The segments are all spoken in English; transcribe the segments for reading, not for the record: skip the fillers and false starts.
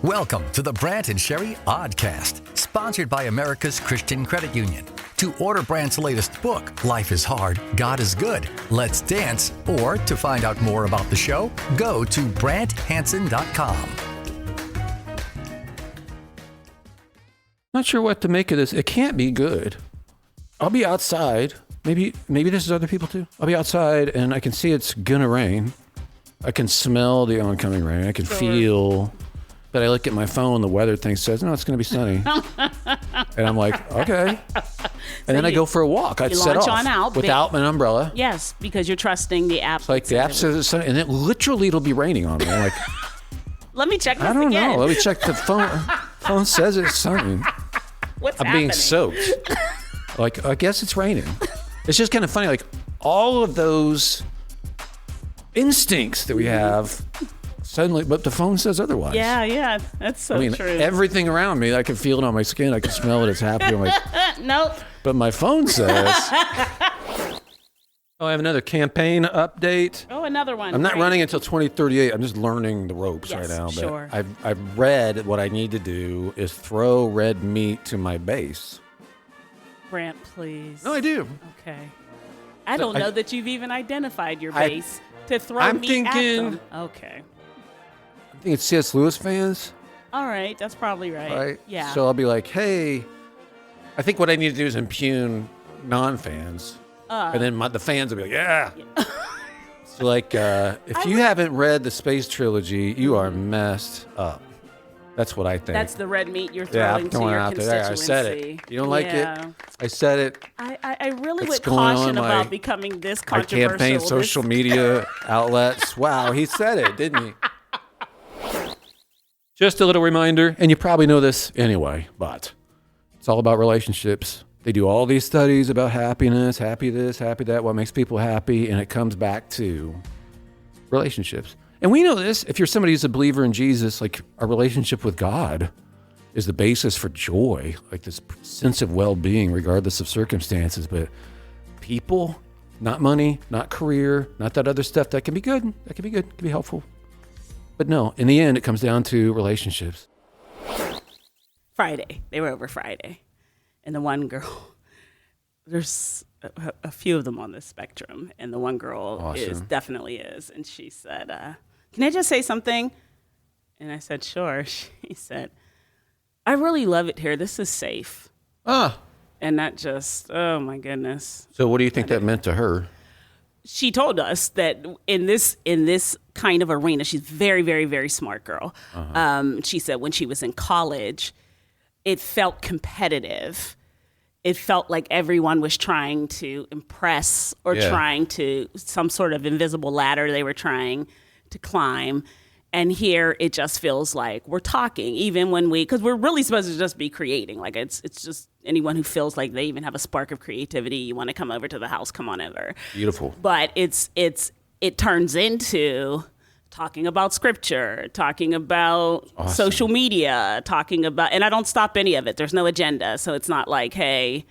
Welcome to the Brant and Sherry Oddcast, sponsored by America's Christian Credit Union. To order Brant's latest book, Life is Hard, God is Good, Let's Dance, or to find out more about the show, go to BrantHansen.com. Not sure what to make of this. It can't be good. I'll be outside. Maybe this is other people too. I'll be outside and I can see it's gonna rain. I can smell the oncoming rain. I can feel. But I look at my phone, the weather thing says, no, it's going to be sunny. And I'm like, okay. And then I go for a walk. I'd set off on out, without an umbrella. Yes, because you're trusting the app. It's like the app says it's sunny, and then literally it'll be raining on me. I'm like, let me check this I don't again. know. Let me check the phone. Phone says it's sunny. What's I'm happening? being soaked. Like, I guess it's raining. It's just kind of funny. Like, all of those instincts that we have... Suddenly, but the phone says otherwise. Yeah, that's so true. Everything around me, I can feel it on my skin. I can smell it. It's happy. I'm like, nope. But my phone says. I have another campaign update. Oh, another one. I'm not running until 2038. I'm just learning the ropes right now. But sure. I've read what I need to do is throw red meat to my base. Brant, please. No, I do. Okay. I don't know that you've even identified your base to throw meat at them. Okay. I think it's C.S. Lewis fans. All right, that's probably right. Yeah. So I'll be like, hey, I think what I need to do is impugn non-fans. And then the fans will be like, yeah. So like, if you haven't read the Space Trilogy, you are messed up. That's what I think. That's the red meat you're throwing to your constituency. There. I said it. You don't like it? I said it. I really would going caution on about becoming this my controversial. campaign social media outlets. Wow, he said it, didn't he? Just a little reminder, and you probably know this anyway, but it's all about relationships. They do all these studies about happiness, happy this, happy that, what makes people happy, and it comes back to relationships. And we know this, if you're somebody who's a believer in Jesus, like our relationship with God is the basis for joy, like this sense of well-being regardless of circumstances. But people, not money, not career, not that other stuff, that can be good. That can be good, can be helpful. But no, in the end, it comes down to relationships. Friday. They were over Friday. And the one girl, there's a few of them on the spectrum. And the one girl definitely is. And she said, can I just say something? And I said, sure. She said, I really love it here. This is safe. And that just, oh my goodness. So what do you think that meant to her? She told us that in this kind of arena, she's very, very, very smart girl. She said when she was in college, it felt competitive. It felt like everyone was trying to impress or trying to, some sort of invisible ladder they were trying to climb. And here it just feels like we're talking, even when because we're really supposed to just be creating. Like it's just anyone who feels like they even have a spark of creativity, you want to come over to the house, come on over. Beautiful. But it turns into talking about scripture, talking about social media, talking about, and I don't stop any of it. There's no agenda. So it's not like, hey,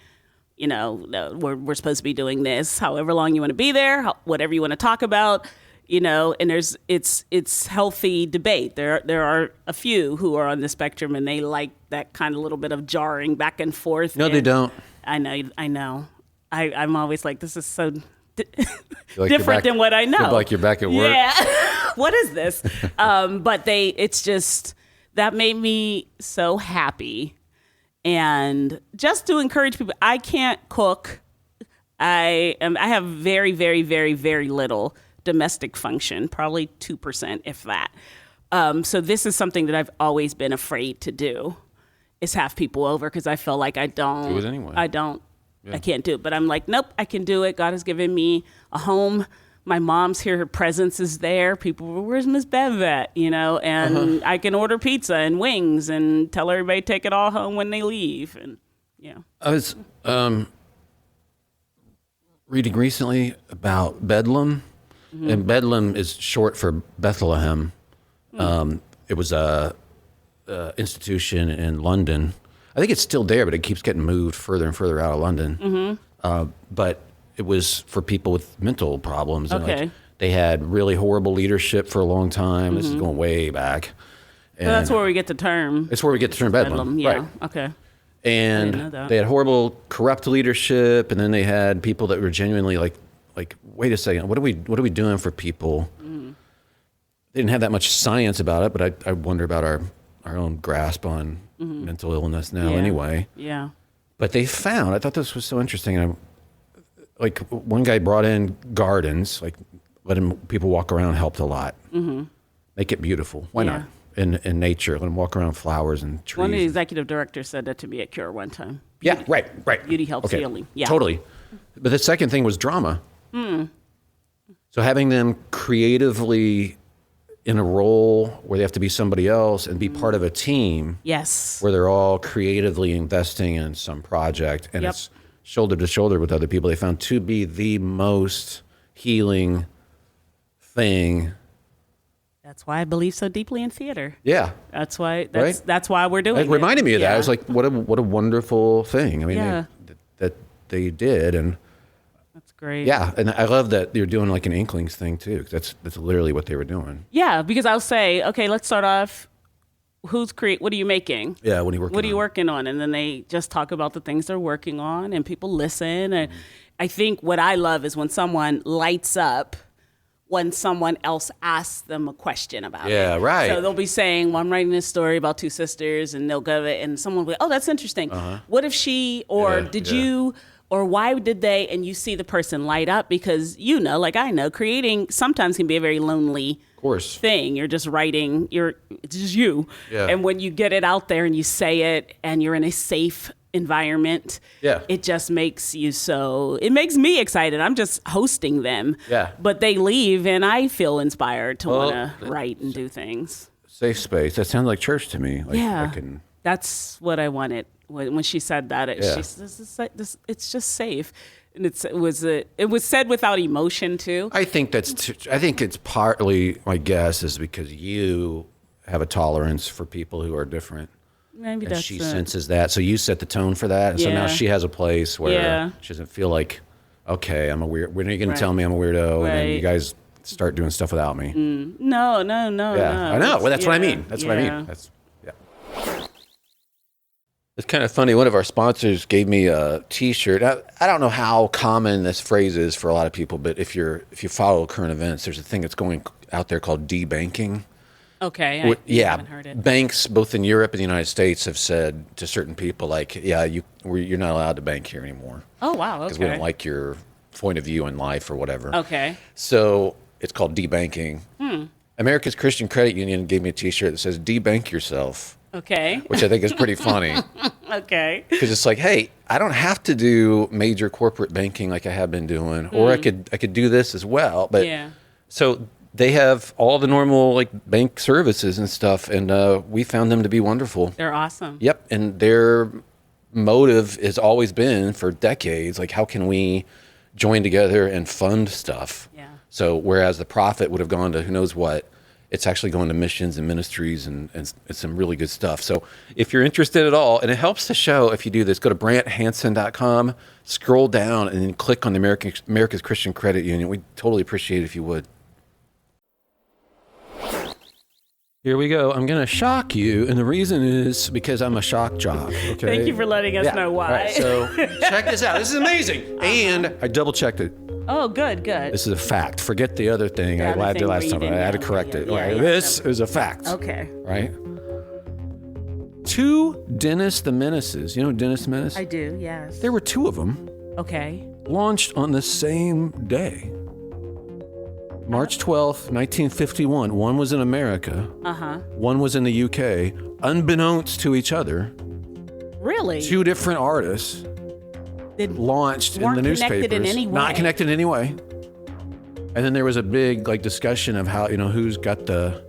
we're supposed to be doing this, however long you want to be there, whatever you want to talk about. And it's healthy debate. There are a few who are on the spectrum and they like that kind of little bit of jarring back and forth. No, they don't. I know. I'm always like, this is so different than what I know. Feel like you're back at work. Yeah. What is this? But it's just, that made me so happy. And just to encourage people, I can't cook. I have very, very, very, very little domestic function, probably 2%, if that. So this is something that I've always been afraid to do, is have people over, because I feel like I don't. Do it anyway. I can't do it. But I'm like, nope, I can do it. God has given me a home. My mom's here. Her presence is there. People were, where's Miss Bev at? And I can order pizza and wings and tell everybody take it all home when they leave. And I was reading recently about Bedlam. And Bedlam is short for Bethlehem. It was a institution in London. I think it's still there, but it keeps getting moved further and further out of London. But it was for people with mental problems. Okay. And they had really horrible leadership for a long time. This is going way back. And So that's where we get the term. it's where we get the term bedlam. Yeah. Right. Okay. And know that. they had horrible, corrupt leadership, and then they had people that were genuinely like, wait a second, what are we doing for people? They didn't have that much science about it, but I wonder about our own grasp on mental illness now. Yeah. Anyway. Yeah. But they found, I thought this was so interesting. Like one guy brought in gardens, like letting people walk around helped a lot. Make it beautiful. Why not? In nature, let them walk around flowers and trees. One of the executive directors said that to me at Cure one time. Yeah, right. Beauty helps healing. Yeah. Totally. But the second thing was drama. So having them creatively in a role where they have to be somebody else and be part of a team. Yes. Where they're all creatively investing in some project and it's shoulder to shoulder with other people, they found to be the most healing thing. That's why I believe so deeply in theater. Yeah. That's why that's why we're doing it. It reminded me of that. I was like, what a wonderful thing. I mean, that they did. And that's great. Yeah, and I love that you're doing like an Inklings thing too. 'Cause that's literally what they were doing. Yeah, because I'll say, okay, let's start off. What are you making? Yeah, what are you working on? What are you working on? And then they just talk about the things they're working on, and people listen. And I think what I love is when someone lights up when someone else asks them a question about it. Yeah, right. So they'll be saying, well, I'm writing this story about two sisters, and they'll go, and someone will be, oh, that's interesting. What if she, or did you, or why did they, and you see the person light up because, like I know, creating sometimes can be a very lonely thing. You're just writing, it's just you. Yeah. And when you get it out there and you say it and you're in a safe environment, it just makes you it makes me excited. I'm just hosting them. Yeah. But they leave and I feel inspired to want to write and do things. Safe space. That sounds like church to me. Like, yeah. That's what I wanted. When she said that, she said, it's just safe. And it was said without emotion too. I think it's partly, my guess, is because you have a tolerance for people who are different. Maybe and that's she senses that. So you set the tone for that. And so now she has a place where she doesn't feel like, okay, I'm a weird. When are you going to tell me I'm a weirdo? And then you guys start doing stuff without me. No. Yeah, I know. Well, that's what I mean. That's what I mean. It's kind of funny. One of our sponsors gave me a T-shirt. I don't know how common this phrase is for a lot of people, but if you follow current events, there's a thing that's going out there called debanking. Okay. I haven't heard it. Banks both in Europe and the United States have said to certain people, like, you're not allowed to bank here anymore. Oh, wow. Okay. Because we don't like your point of view in life or whatever. Okay. So it's called debanking. America's Christian Credit Union gave me a T-shirt that says "Debank yourself." Okay. Which I think is pretty funny. Okay. Because it's like, hey, I don't have to do major corporate banking like I have been doing, or I could do this as well. But so they have all the normal like bank services and stuff, and we found them to be wonderful. They're awesome. Yep, and their motive has always been for decades, like how can we join together and fund stuff? Yeah. So whereas the profit would have gone to who knows what, it's actually going to missions and ministries and some really good stuff. So if you're interested at all, and it helps the show if you do this, go to BrantHansen.com, scroll down, and then click on the America's Christian Credit Union. We'd totally appreciate it if you would. Here we go. I'm going to shock you, and the reason is because I'm a shock jock. Okay? Thank you for letting us know why. Right, so check this out. This is amazing. And I double-checked it. Oh, good. This is a fact. Forget the other thing I did last time. I had to correct it. This is a fact. Okay. Right? 2 Dennis the Menaces. You know Dennis the Menace? I do, yes. There were 2 of them. Okay. Launched on the same day. March 12th, 1951. One was in America. One was in the UK. Unbeknownst to each other. Really? 2 different artists launched in the newspapers. Connected in any way. Not connected in any way. And then there was a big discussion of how, who's got the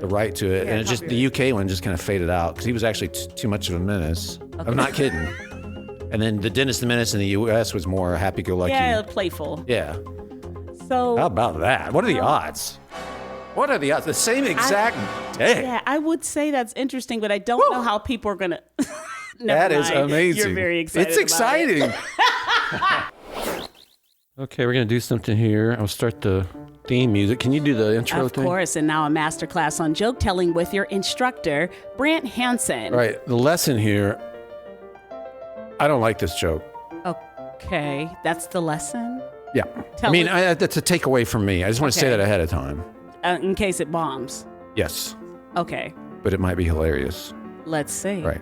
right to it. And it just, the UK one just kind of faded out because he was actually too much of a menace. Okay. I'm not kidding. And then the Dennis the Menace in the US was more happy-go-lucky. Yeah, playful. Yeah. So how about that? What are the odds? What are the odds? The same exact day. Yeah, I would say that's interesting, but I don't know how people are going to... That is amazing. You're very excited. It's exciting. Okay, we're going to do something here. I'll start the theme music. Can you do the intro Of thing? course, and now a masterclass on joke telling with your instructor, Brant Hansen. All right, the lesson here, I don't like this joke. Okay, that's the lesson? Yeah. That's a takeaway from me. I just want to say Okay. that ahead of time. In case it bombs. Yes, Okay, but it might be hilarious. let's see. Right.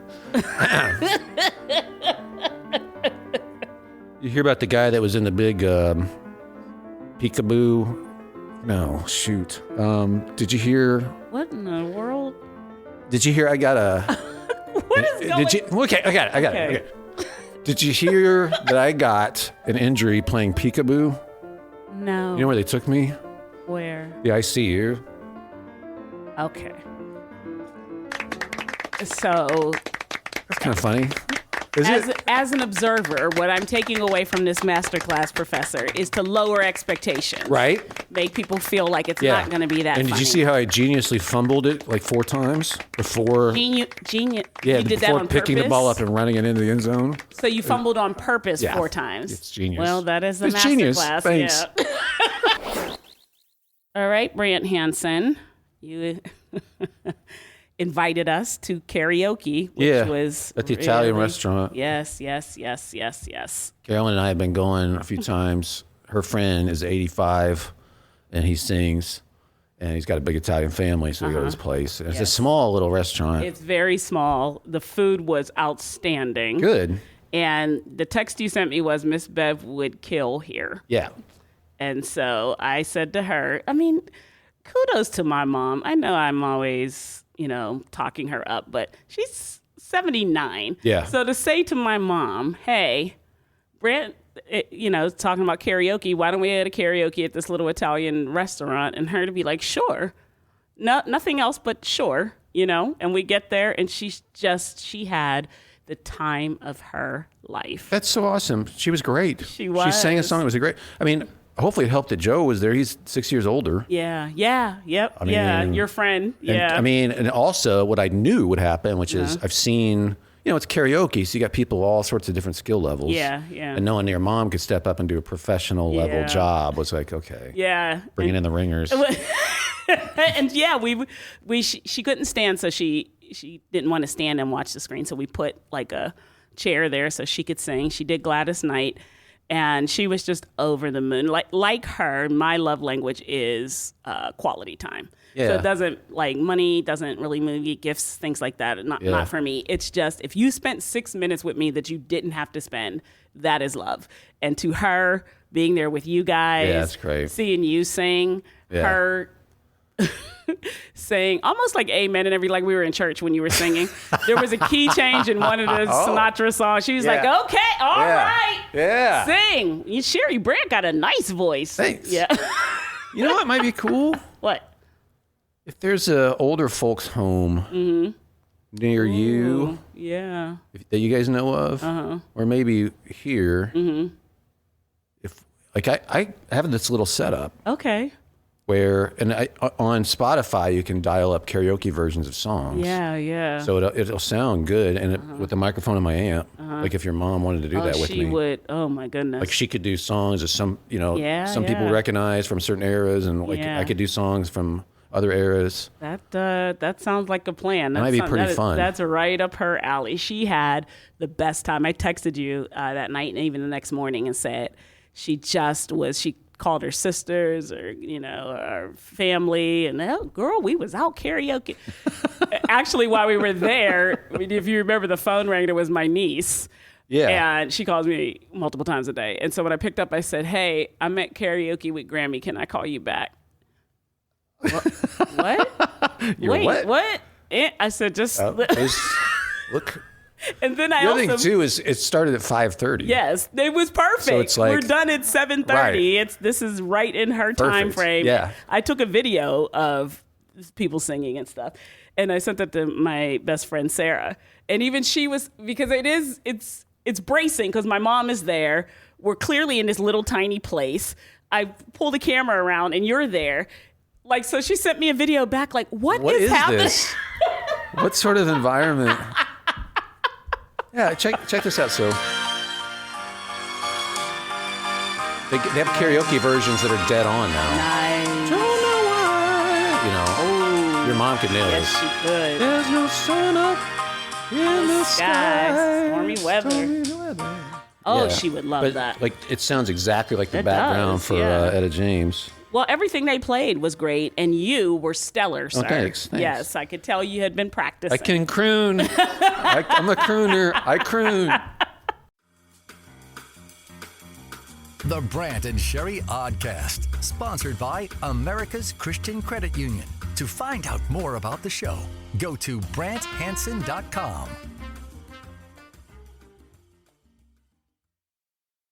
You hear about the guy that was in the big peekaboo? No, shoot. Did you hear? What in the world? Did you hear? I got a. What is going Did you? Okay, I got it. Okay. Did you hear that I got an injury playing peekaboo? No. You know where they took me? Where? The ICU. Okay. So, That's kind of funny. Is it? as an observer, what I'm taking away from this masterclass professor is to lower expectations. Right? Make people feel like it's Yeah. not going to be that And funny. did you see how I geniusly fumbled it like 4 times before? Genius. Yeah, You did that before on picking purpose? the ball up and running it into the end zone. So you fumbled on purpose Yeah. 4 times. It's genius. Well, that is the It's genius. masterclass. Thanks. Yeah. All right, Brant Hansen, you invited us to karaoke, which was at the Italian really- restaurant. Yes. Carolyn and I have been going a few times. Her friend is 85, and he sings, and he's got a big Italian family, so we go to his place. And it's a small little restaurant. It's very small. The food was outstanding. Good. And the text you sent me was Miss Bev would kill here. Yeah. And so I said to her, I mean, kudos to my mom. I know I'm always, talking her up, but she's 79. Yeah. So to say to my mom, hey, Brant, talking about karaoke, why don't we go to karaoke at this little Italian restaurant? And her to be like, sure. No, nothing else but sure, And we get there and she had the time of her life. That's so awesome. She was great. She was. She sang a song. It was great. I mean, hopefully it helped that Joe was there. He's 6 years older. Yeah. I mean, Your friend. And, Yeah. and also what I knew would happen, which is I've seen, it's karaoke, so you got people all sorts of different skill levels. Yeah. And knowing their mom could step up and do a professional level Yeah. job was like, okay. Yeah. Bringing in the ringers. And yeah, she couldn't stand, so she didn't want to stand and watch the screen. So we put like a chair there so she could sing. She did Gladys Knight. And she was just over the moon. Like her, my love language is quality time. Yeah. So it doesn't, money doesn't really move you, gifts, things like that. Not for me. It's just, if you spent 6 minutes with me that you didn't have to spend, that is love. And to her, being there with you guys. Yeah, that's great. Seeing you sing, her saying almost like amen and like we were in church when you were singing. There was a key change in one of the Sinatra songs. She was like, okay, all right. Yeah. Sing. Sherry Brant got a nice voice. Thanks. Yeah. You know what might be cool? What? If there's a older folks home near you Yeah. that you guys know of, or maybe here, if I have this little setup Okay. where, on Spotify you can dial up karaoke versions of songs. Yeah. So it'll sound good, and with the microphone in my amp, like if your mom wanted to do that with she me, would. Oh my goodness. like she could do songs that some people Yeah. recognize from certain eras, and I could do songs from other eras. That sounds like a plan. That might be pretty fun. That's right up her alley. She had the best time. I texted you that night and even the next morning and said she called her sisters or our family, and girl, we was out karaoke. Actually, while we were there, if you remember, the phone rang. It was my niece. Yeah. And she calls me multiple times a day. And so when I picked up, I said, "Hey, I'm at karaoke with Grammy. Can I call you back?" What? Wait, what? I said, just look. And then I The also other thing too is it started at 5:30. Yes, it was perfect. So it's like- we're done at 7:30. This is right in her time frame. Yeah. I took a video of people singing and stuff, and I sent that to my best friend Sarah. And even she was, because it's bracing because my mom is there. We're clearly in this little tiny place. I pull the camera around and you're there. So she sent me a video back what is happening? This? What sort of environment? Yeah, check this out. So they have karaoke versions that are dead on now. Your mom could nail Yes, this. she could. There's no sun up in the sky. Stormy weather. Oh, she would love but, that. Like, it sounds exactly like the It background does, for yeah. Etta James. Well, everything they played was great, and you were stellar, sir. Thanks. Yes, I could tell you had been practicing. I can croon. I'm a crooner. I croon. The Brant and Sherry Oddcast, sponsored by America's Christian Credit Union. To find out more about the show, go to BrantHansen.com.